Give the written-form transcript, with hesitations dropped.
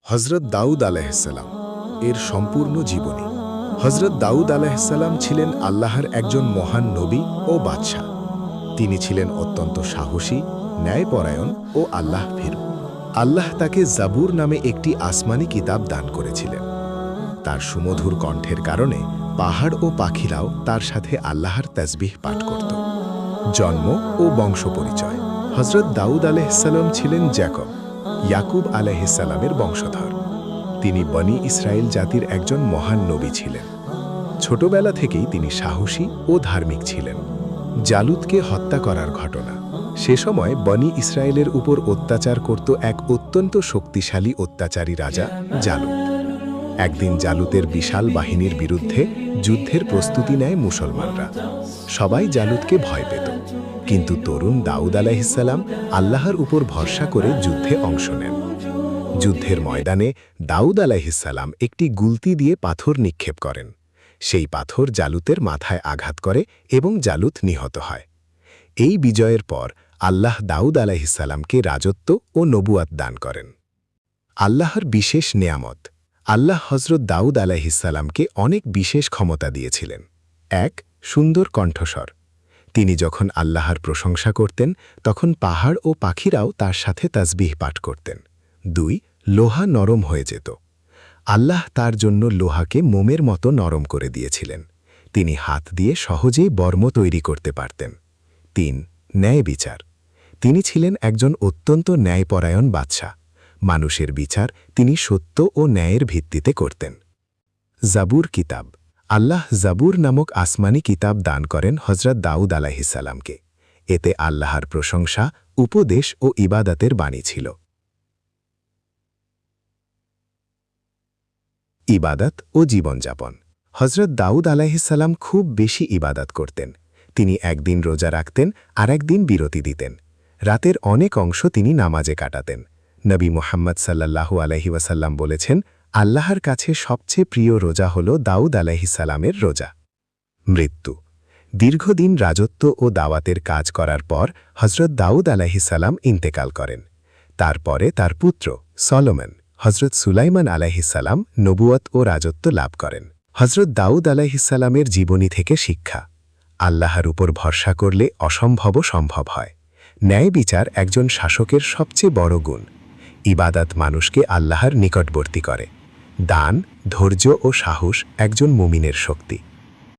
হজরত দাউদ আলাইহিসসালাম এর সম্পূর্ণ জীবনী। হজরত দাউদ আলাইহিসসালাম ছিলেন আল্লাহর একজন মহান নবী ও বাদশাহ। তিনি ছিলেন অত্যন্ত সাহসী, ন্যায়পরায়ণ ও আল্লাহ ভীরু। আল্লাহ তাকে জাবুর নামে একটি আসমানি কিতাব দান করেছিলেন। তার সুমধুর কণ্ঠের কারণে পাহাড় ও পাখিরাও তার সাথে আল্লাহর তাসবিহ পাঠ করত। জন্ম ও বংশ পরিচয়। হজরত দাউদ আলাইহিসসালাম ছিলেন ইয়াকুব আলাইহিসসালামের বংশধর। তিনি বনি ইসরায়েল জাতির একজন মহান নবী ছিলেন। ছোটবেলা থেকেই তিনি সাহসী ও ধার্মিক ছিলেন। জালুতকে হত্যা করার ঘটনা। সে সময় বনি ইসরায়েলের উপর অত্যাচার করত এক অত্যন্ত শক্তিশালী অত্যাচারী রাজা জালুত। একদিন জালুতের বিশাল বাহিনীর বিরুদ্ধে যুদ্ধের প্রস্তুতি নেয় মুসলমানরা। সবাই জালুতকে ভয় পেত, কিন্তু তরুণ দাউদ আলাইহিসসালাম আল্লাহর উপর ভরসা করে যুদ্ধে অংশ নেন। যুদ্ধের ময়দানে দাউদ আলাইহিসসালাম একটি গুলতি দিয়ে পাথর নিক্ষেপ করেন। সেই পাথর জালুতের মাথায় আঘাত করে এবং জালুত নিহত হয়। এই বিজয়ের পর আল্লাহ দাউদ আলাইহিসসালামকে রাজত্ব ও নবুয়াত দান করেন। আল্লাহর বিশেষ নেয়ামত। আল্লাহ হজরত দাউদ আলাইহিসসালামকে অনেক বিশেষ ক্ষমতা দিয়েছিলেন। ১. সুন্দর কণ্ঠস্বর। তিনি যখন আল্লাহর প্রশংসা করতেন তখন পাহাড় ও পাখিরাও তার সাথে তাসবিহ পাঠ করতেন। ২. লোহা নরম হয়ে যেত। আল্লাহ তার জন্য লোহাকে মোমের মতো নরম করে দিয়েছিলেন। তিনি হাত দিয়ে সহজেই বর্ম তৈরি করতে পারতেন। ৩. ন্যায় বিচার। তিনি ছিলেন একজন অত্যন্ত ন্যায়পরায়ণ বাদশাহ। মানুষের বিচার তিনি সত্য ও ন্যায়ের ভিত্তিতে করতেন। জাবুর কিতাব। আল্লাহ জাবুর নামক আসমানি কিতাব দান করেন হজরত দাউদ আলাইহিসসালামকে। এতে আল্লাহর প্রশংসা, উপদেশ ও ইবাদতের বাণী ছিল। ইবাদত ও জীবনযাপন। হজরত দাউদ আলাইহিসসালাম খুব বেশি ইবাদত করতেন। তিনি একদিন রোজা রাখতেন আর একদিন বিরতি দিতেন। রাতের অনেক অংশ তিনি নামাজে কাটাতেন। নবী মুহাম্মদ সাল্লাল্লাহু আলাইহি ওয়াসাল্লাম বলেছেন, আল্লাহর কাছে সবচেয়ে প্রিয় রোজা হল দাউদ আলাইহিসসালামের রোজা। মৃত্যু। দীর্ঘদিন রাজত্ব ও দাওয়াতের কাজ করার পর হজরত দাউদ আলাইহিসসালাম ইন্তেকাল করেন। তারপরে তার পুত্র সলোমন হজরত সুলাইমান আলাইহিসসালাম নবুয়ত ও রাজত্ব লাভ করেন। হজরত দাউদ আলাইহিসসালামের জীবনী থেকে শিক্ষা। আল্লাহর উপর ভরসা করলে অসম্ভবও সম্ভব হয়। ন্যায় বিচার একজন শাসকের সবচেয়ে বড় গুণ। ইবাদত মানুষকে আল্লাহর নিকটবর্তী করে। দান, ধৈর্য ও সাহস একজন মুমিনের শক্তি।